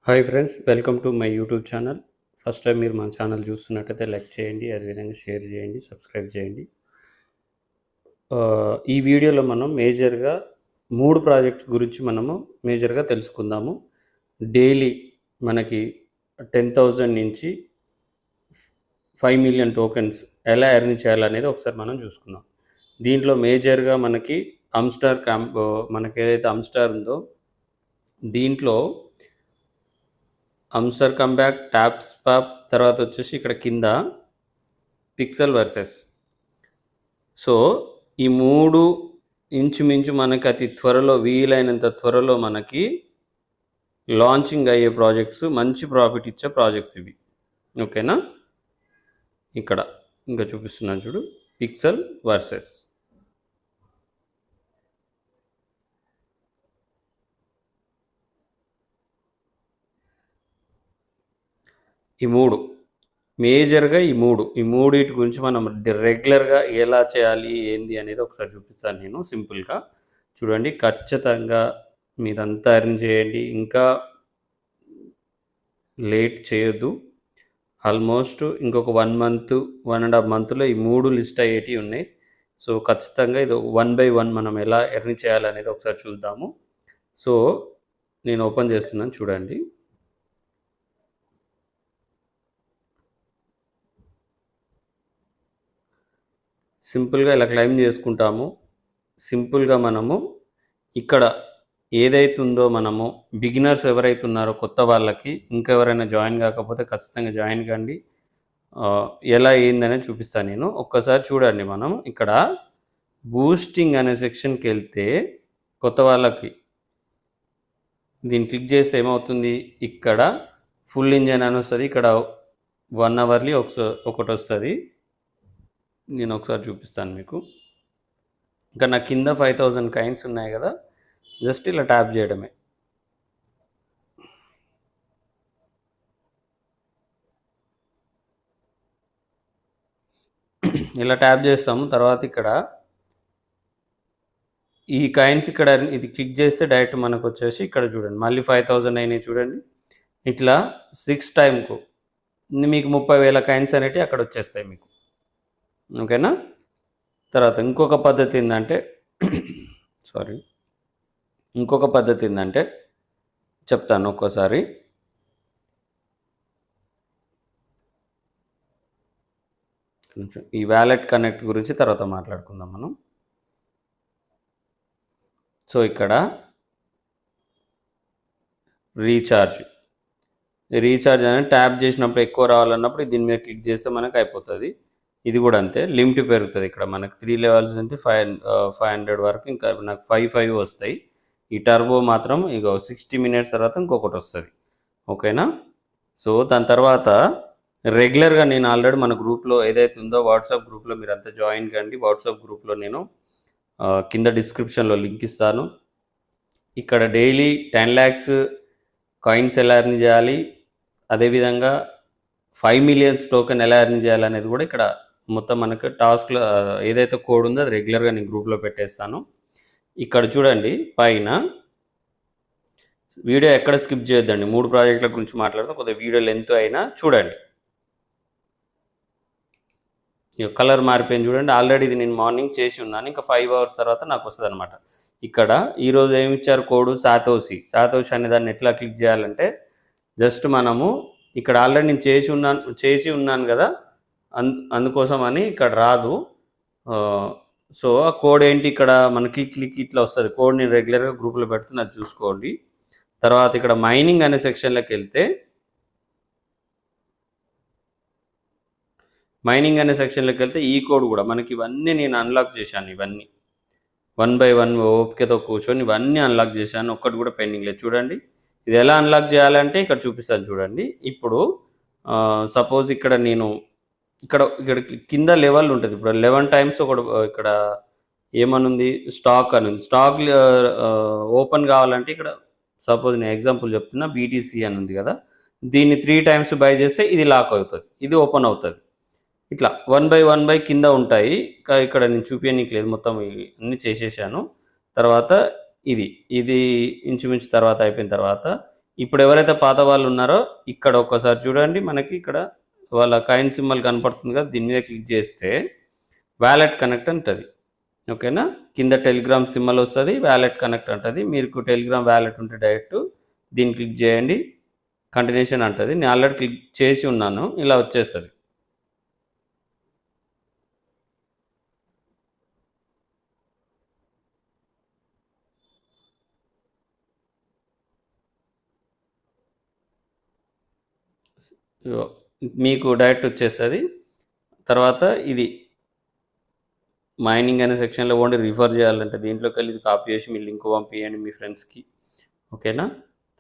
Hi friends, welcome to my YouTube channel. First time మీరు మా channel చూస్తున్నట్టయితే like చేయండి, అదేవిధంగా షేర్ చేయండి, సబ్స్క్రైబ్ చేయండి. ఈ వీడియోలో మనం మేజర్గా 3 ప్రాజెక్ట్స్ గురించి మనము మేజర్గా తెలుసుకుందాము. డైలీ మనకి 10,000 నుంచి 5 మిలియన్ టోకెన్స్ ఎలా ఎర్న్ చేయాలనేది ఒకసారి మనం చూసుకుందాం. దీంట్లో మేజర్గా మనకి మనకేదైతే అమ్స్టార్ ఉందో దీంట్లో అమ్స్టర్ కమ్బ్యాక్, ట్యాప్ స్పాప్, తర్వాత వచ్చేసి ఇక్కడ కింద పిక్సెల్ వర్సెస్. సో ఈ 3 ఇంచుమించు మనకి అతి త్వరలో వీలైనంత త్వరలో మనకి లాంచింగ్ అయ్యే ప్రాజెక్ట్స్, మంచి ప్రాఫిట్ ఇచ్చే ప్రాజెక్ట్స్ ఇవి. ఓకేనా? ఇక్కడ ఇంకా చూపిస్తున్నాను చూడు, పిక్సెల్ వర్సెస్. ఈ 3 మేజర్గా ఈ మూడిటి గురించి మనం రెగ్యులర్గా ఎలా చేయాలి ఏంది అనేది ఒకసారి చూపిస్తాను నేను సింపుల్గా. చూడండి, ఖచ్చితంగా మీరంతా ఎర్న్ చేయండి, ఇంకా లేట్ చేయొద్దు. ఆల్మోస్ట్ ఇంకొక 1 మంత్, 1.5 మంత్లో ఈ 3 లిస్ట్ అయ్యేటివి ఉన్నాయి. సో ఖచ్చితంగా ఇది 1 బై 1 మనం ఎలా ఎర్న్ చేయాలనేది ఒకసారి చూద్దాము. సో నేను ఓపెన్ చేస్తున్నాను, చూడండి. సింపుల్గా ఇలా క్లైమ్ చేసుకుంటాము. సింపుల్గా మనము ఇక్కడ ఏదైతే ఉందో మనము బిగినర్స్ ఎవరైతే ఉన్నారో కొత్త వాళ్ళకి, ఇంకెవరైనా జాయిన్ కాకపోతే ఖచ్చితంగా జాయిన్ కండి. ఎలా ఏందనేది చూపిస్తాను నేను. ఒక్కసారి చూడండి, మనం ఇక్కడ బూస్టింగ్ అనే సెక్షన్కి వెళ్తే కొత్త వాళ్ళకి దీన్ని క్లిక్ చేస్తే ఏమవుతుంది, ఇక్కడ ఫుల్ ఇంజన్ అని వస్తుంది. ఇక్కడ 1 అవర్లీ ఒకటి వస్తుంది. నేను ఒకసారి చూపిస్తాను మీకు. ఇంకా నా కింద 5,000 కాయిన్స్ ఉన్నాయి కదా, జస్ట్ ఇలా ట్యాప్ చేయడమే. ఇలా ట్యాప్ చేస్తాము. తర్వాత ఇక్కడ ఈ కాయిన్స్ ఇక్కడ ఇది క్లిక్ చేస్తే డైరెక్ట్ మనకు వచ్చేసి ఇక్కడ చూడండి, మళ్ళీ 5,000 అయినాయి చూడండి. ఇట్లా 6 టైంకు మీకు 30,000 కాయిన్స్ అనేవి అక్కడ వచ్చేస్తాయి మీకు. ఓకేనా? తర్వాత ఇంకొక పద్ధతి ఏంటంటే చెప్తాను ఒక్కోసారి. ఈ వ్యాలెట్ కనెక్ట్ గురించి తర్వాత మాట్లాడుకుందాం మనం. సో ఇక్కడ రీఛార్జ్ అనేది ట్యాప్ చేసినప్పుడు ఎక్కువ రావాలన్నప్పుడు దీని మీద క్లిక్ చేస్తే మనకు అయిపోతుంది. ఇది కూడా అంతే, లిమిట్ పెరుగుతుంది. ఇక్కడ మనకు 3 లెవెల్స్ అంటే 500 వరకు, ఇంకా నాకు 5 వస్తాయి. ఈ టర్బో మాత్రం ఇక 60 మినిట్స్ తర్వాత ఇంకొకటి వస్తుంది. ఓకేనా? సో దాని తర్వాత రెగ్యులర్గా నేను ఆల్రెడీ మన గ్రూప్లో ఏదైతే ఉందో వాట్సాప్ గ్రూప్లో మీరంతా జాయిన్ కండి. వాట్సాప్ గ్రూప్లో నేను కింద డిస్క్రిప్షన్లో లింక్ ఇస్తాను. ఇక్కడ డైలీ 10 lakhs కాయిన్స్ ఎలా ఎర్న్ చేయాలి, అదేవిధంగా 5 మిలియన్స్ టోకెన్ ఎలా ఎర్న్ చేయాలనేది కూడా ఇక్కడ మొత్తం మనకు టాస్క్లో ఏదైతే కోడ్ ఉందో అది రెగ్యులర్గా నేను గ్రూప్లో పెట్టేస్తాను. ఇక్కడ చూడండి, పైన వీడియో ఎక్కడ స్కిప్ చేయొద్దండి. 3 ప్రాజెక్టుల గురించి మాట్లాడుతూ కొద్దిగా వీడియో లెంత్ అయినా చూడండి. కలర్ మారిపోయింది చూడండి. ఆల్రెడీ ఇది నేను మార్నింగ్ చేసి ఉన్నాను, ఇంకా 5 hours తర్వాత నాకు వస్తుంది అనమాట. ఇక్కడ ఈరోజు ఏమి ఇచ్చారు కోడ్, సాతోషి అనే దాన్ని ఎట్లా క్లిక్ చేయాలంటే జస్ట్ మనము ఇక్కడ ఆల్రెడీ నేను చేసి ఉన్నాను కదా, అందుకోసం అని ఇక్కడ రాదు. సో ఆ కోడ్ ఏంటి, ఇక్కడ మన క్లిక్ ఇట్లా వస్తుంది కోడ్. నేను రెగ్యులర్గా గ్రూప్లో పెడుతున్నా, అది చూసుకోండి. తర్వాత ఇక్కడ మైనింగ్ అనే సెక్షన్లోకి వెళ్తే ఈ కోడ్ కూడా మనకి ఇవన్నీ నేను అన్లాక్ చేశాను. ఇవన్నీ 1 by 1 ఓపికతో కూర్చొని ఇవన్నీ అన్లాక్ చేశాను. ఒక్కటి కూడా పెండింగ్ లేదు. చూడండి, ఇది ఎలా అన్లాక్ చేయాలంటే ఇక్కడ చూపిస్తాను చూడండి. ఇప్పుడు సపోజ్ ఇక్కడ నేను ఇక్కడ కింద లెవెల్ ఉంటుంది. ఇప్పుడు 11 times ఒకటి ఇక్కడ ఏమనుంది, స్టాక్ అని ఉంది. స్టాక్ ఓపెన్ కావాలంటే ఇక్కడ సపోజ్ నేను ఎగ్జాంపుల్ చెప్తున్నా, బీటీసీ అని ఉంది కదా, దీన్ని 3 times బై చేస్తే ఇది లాక్ అవుతుంది, ఇది ఓపెన్ అవుతుంది. ఇట్లా 1 by 1 కింద ఉంటాయి. ఇక్కడ నేను చూపించనీకి లేదు, మొత్తం అన్నీ చేసేసాను. తర్వాత ఇది ఇంచుమించు తర్వాత అయిపోయిన తర్వాత ఇప్పుడు ఎవరైతే పాత వాళ్ళు ఉన్నారో ఇక్కడ ఒక్కసారి చూడండి, మనకి ఇక్కడ వాళ్ళ కాయిన్ సింబల్ కనపడుతుంది కదా, దీని మీద క్లిక్ చేస్తే వ్యాలెట్ కనెక్ట్ అంటది. ఓకేనా, కింద టెలిగ్రామ్ సింబల్ వస్తుంది, వ్యాలెట్ కనెక్ట్ అంటది. మీకు టెలిగ్రామ్ వ్యాలెట్ ఉంటే డైరెక్ట్ దీన్ని క్లిక్ చేయండి, కంటిన్యూషన్ అంటది. నేను ఆల్రెడీ క్లిక్ చేసి ఉన్నాను, ఇలా వచ్చేస్తుంది. మీకు డైరెక్ట్ వచ్చేస్తుంది. తర్వాత ఇది మైనింగ్ అనే సెక్షన్లో ఓన్లీ రిఫర్ చేయాలంటే దీంట్లోకి వెళ్ళి ఇది కాపీ చేసి మీ లింక్ పంపించండి మీ ఫ్రెండ్స్కి. ఓకేనా,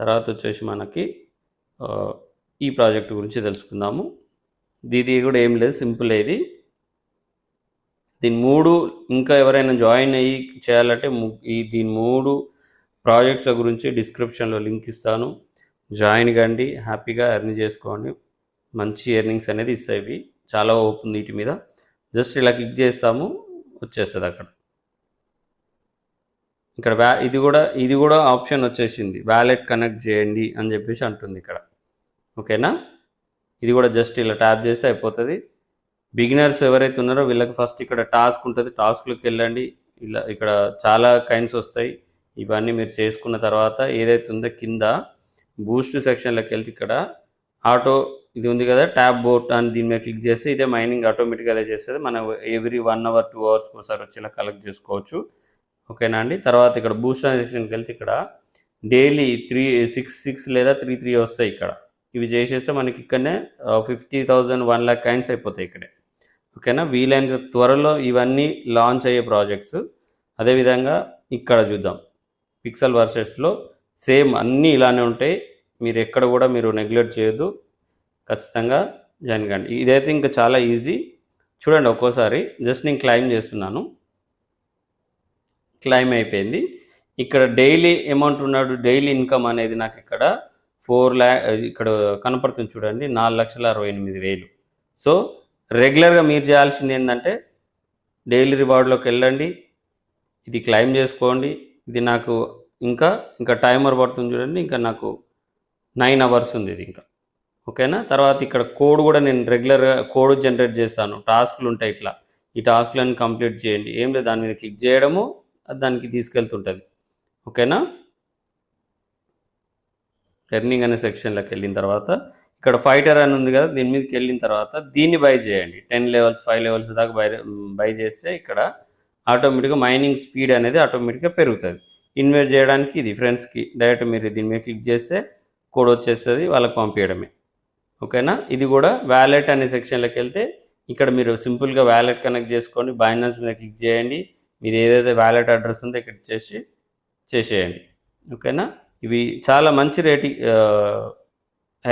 తర్వాత వచ్చేసి మనకి ఈ ప్రాజెక్ట్ గురించి తెలుసుకుందాము. ఇది కూడా ఏం లేదు, సింపుల్. ఇది దీని 3 ఇంకా ఎవరైనా జాయిన్ అయ్యి చేయాలంటే దీని 3 ప్రాజెక్ట్స్ గురించి డిస్క్రిప్షన్లో లింక్ ఇస్తాను. జాయిన్ కండి, హ్యాపీగా ఎర్న్ చేసుకోండి. మంచి ఎర్నింగ్స్ అనేది ఇస్తాయి. ఇవి చాలా ఓపెన్ వీటి మీద. జస్ట్ ఇలా క్లిక్ చేస్తాము, వచ్చేస్తుంది అక్కడ. ఇక్కడ ఇది కూడా ఆప్షన్ వచ్చేసింది, వ్యాలెట్ కనెక్ట్ చేయండి అని చెప్పేసి అంటుంది ఇక్కడ. ఓకేనా, ఇది కూడా జస్ట్ ఇలా ట్యాప్ చేస్తే అయిపోతుంది. బిగినర్స్ ఎవరైతే ఉన్నారో వీళ్ళకి ఫస్ట్ ఇక్కడ టాస్క్ ఉంటుంది, టాస్క్లోకి వెళ్ళండి. ఇలా ఇక్కడ చాలా కైండ్స్ వస్తాయి. ఇవన్నీ మీరు చేసుకున్న తర్వాత ఏదైతే ఉందో కింద బూస్ట్ సెక్షన్లోకి వెళ్తే ఇక్కడ ఆటో ఇది ఉంది కదా, ట్యాబ్ బోట్ అని దీని మీద క్లిక్ చేస్తే ఇదే మైనింగ్ ఆటోమేటిక్గా అదే చేస్తుంది. మనం ఎవ్రీ 1 అవర్ 2 అవర్స్ ఒకసారి వచ్చి ఇలా కలెక్ట్ చేసుకోవచ్చు. ఓకేనా అండి. తర్వాత ఇక్కడ బూస్ట్ సెక్షన్కి వెళ్తే ఇక్కడ డైలీ 6 లేదా 3 వస్తాయి ఇక్కడ. ఇవి చేసేస్తే మనకి ఇక్కడనే 50,000 1 lakh కాయిన్స్ అయిపోతాయి ఇక్కడే. ఓకేనా, వీలైనంత త్వరలో ఇవన్నీ లాంచ్ అయ్యే ప్రాజెక్ట్స్. అదేవిధంగా ఇక్కడ చూద్దాం, పిక్సెల్ వర్సెస్లో సేమ్ అన్నీ ఇలానే ఉంటాయి. మీరు ఎక్కడ కూడా మీరు నెగ్లెక్ట్ చేయొద్దు, ఖచ్చితంగా జాయిన్ కండి. ఇదైతే ఇంకా చాలా ఈజీ. చూడండి ఒక్కోసారి జస్ట్ నేను క్లైమ్ చేస్తున్నాను, క్లైమ్ అయిపోయింది. ఇక్కడ డైలీ అమౌంట్ ఉన్నాడు, డైలీ ఇన్కమ్ అనేది నాకు ఇక్కడ 4 lakh ఇక్కడ కనపడుతుంది చూడండి, 4,68,000. సో రెగ్యులర్గా మీరు చేయాల్సింది ఏంటంటే డైలీ రివార్డ్లోకి వెళ్ళండి, ఇది క్లైమ్ చేసుకోండి. ఇది నాకు ఇంకా టైమర్ పడుతుంది చూడండి, ఇంకా నాకు 9 అవర్స్ ఉంది ఇది ఇంకా. ఓకేనా, తర్వాత ఇక్కడ కోడ్ కూడా నేను రెగ్యులర్గా కోడ్ జనరేట్ చేస్తాను. టాస్క్లు ఉంటాయి ఇట్లా, ఈ టాస్క్లను కంప్లీట్ చేయండి. ఏం లేదు, దాని మీద క్లిక్ చేయడము దానికి తీసుకెళ్తుంటుంది. ఓకేనా, ఎర్నింగ్ అనే సెక్షన్లోకి వెళ్ళిన తర్వాత ఇక్కడ ఫైటర్ అని ఉంది కదా, దీని మీదకి వెళ్ళిన తర్వాత దీన్ని బై చేయండి. 10 levels 5 levels దాకా బై చేస్తే ఇక్కడ ఆటోమేటిక్గా మైనింగ్ స్పీడ్ అనేది ఆటోమేటిక్గా పెరుగుతుంది. ఇన్వెస్ట్ చేయడానికి ఇది ఫ్రెండ్స్కి డైరెక్ట్ మీరు దీని మీద క్లిక్ చేస్తే కోడ్ వచ్చేస్తుంది, వాళ్ళకి పంపించడమే. ఓకేనా, ఇది కూడా వ్యాలెట్ అనే సెక్షన్లోకి వెళ్తే ఇక్కడ మీరు సింపుల్గా వ్యాలెట్ కనెక్ట్ చేసుకోండి. బైనాన్స్ మీద క్లిక్ చేయండి, మీది ఏదైతే వ్యాలెట్ అడ్రస్ ఉందో ఇక్కడ చేసేయండి. ఓకేనా, ఇవి చాలా మంచి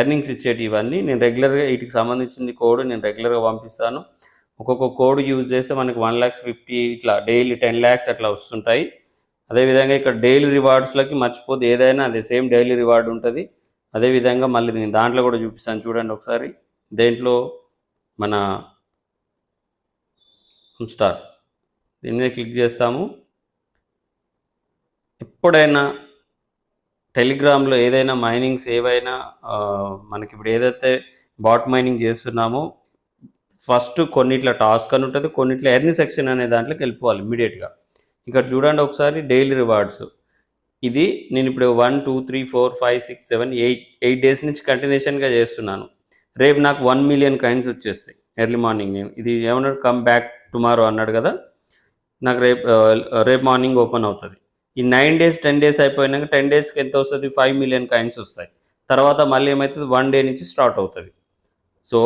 ఎర్నింగ్స్ ఇచ్చేటి ఇవన్నీ. నేను రెగ్యులర్గా వీటికి సంబంధించింది కోడ్ నేను రెగ్యులర్గా పంపిస్తాను. ఒక్కొక్క కోడ్ యూజ్ చేస్తే మనకి 1,50,000 ఇట్లా డైలీ 10 lakhs అట్లా వస్తుంటాయి. అదేవిధంగా ఇక్కడ డైలీ రివార్డ్స్లోకి మర్చిపోతే ఏదైనా అదే సేమ్ డైలీ రివార్డ్ ఉంటుంది. అదేవిధంగా మళ్ళీ నేను దాంట్లో కూడా చూపిస్తాను చూడండి ఒకసారి. దేంట్లో మన స్టార్ దీని మీద క్లిక్ చేస్తాము. ఎప్పుడైనా టెలిగ్రామ్లో ఏదైనా మైనింగ్స్ ఏవైనా మనకి ఇప్పుడు ఏదైతే బాట్ మైనింగ్ చేస్తున్నామో ఫస్ట్ కొన్నిట్ల టాస్క్ అని ఉంటుంది, కొన్నిట్ల ఎర్న్ సెక్షన్ అనే దాంట్లోకి వెళ్ళిపోవాలి ఇమీడియట్గా. ఇక్కడ చూడండి ఒకసారి డైలీ రివార్డ్స్. ఇది నేను ఇప్పుడు 1 2 3 4 5 6 7 8 డేస్ నుంచి కంటిన్యూషన్గా చేస్తున్నాను. రేపు నాకు 1 million కాయిన్స్ వచ్చేస్తాయి ఎర్లీ మార్నింగ్. నేను ఇది ఏమన్నాడు, కమ్ బ్యాక్ టుమారో అన్నాడు కదా, నాకు రేపు మార్నింగ్ ఓపెన్ అవుతుంది. ఈ 9 days 10 days అయిపోయినాక 10 daysకి ఎంత వస్తుంది, 5 million కాయిన్స్ వస్తాయి. తర్వాత మళ్ళీ ఏమవుతుంది, 1 day నుంచి స్టార్ట్ అవుతుంది. సో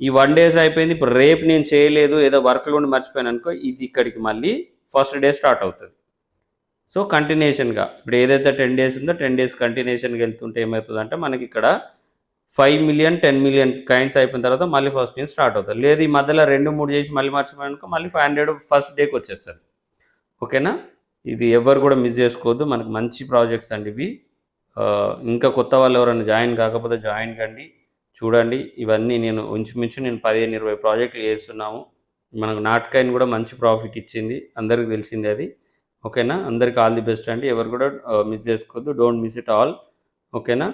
ఈ 1 days అయిపోయింది. ఇప్పుడు రేపు నేను చేయలేదు, ఏదో వర్క్లో ఉండి మర్చిపోయాను అనుకో, ఇది ఇక్కడికి మళ్ళీ ఫస్ట్ డే స్టార్ట్ అవుతుంది. సో కంటిన్యూషన్గా ఇప్పుడు ఏదైతే 10 days ఉందో 10 days కంటిన్యూషన్గా వెళ్తుంటే ఏమవుతుందంటే మనకి ఇక్కడ 5 million 10 million కాయిన్స్ అయిపోయిన తర్వాత మళ్ళీ ఫస్ట్ నుంచి స్టార్ట్ అవుతుంది. లేదు ఈ మధ్యలో 2-3 చేసి మళ్ళీ మర్చిపోయానుకో మళ్ళీ 500 ఫస్ట్ డేకి వచ్చేస్తుంది. ఓకేనా, ఇది ఎవరు కూడా మిస్ చేసుకోవద్దు, మనకు మంచి ప్రాజెక్ట్స్ అండి ఇవి. ఇంకా కొత్త వాళ్ళు ఎవరైనా జాయిన్ కాకపోతే జాయిన్ కండి, చూడండి. ఇవన్నీ నేను ఇంచుమించు 15-20 ప్రాజెక్టులు చేస్తున్నాము. మనకు నాట్కాయిన్ కూడా మంచి ప్రాఫిట్ ఇచ్చింది, అందరికీ తెలిసింది అది. ఓకేనా, అందరికి ఆల్ ది బెస్ట్ అండి. ఎవరు కూడా మిస్ చేసుకోవద్దు, డోంట్ మిస్ ఇట్ ఆల్. ఓకేనా.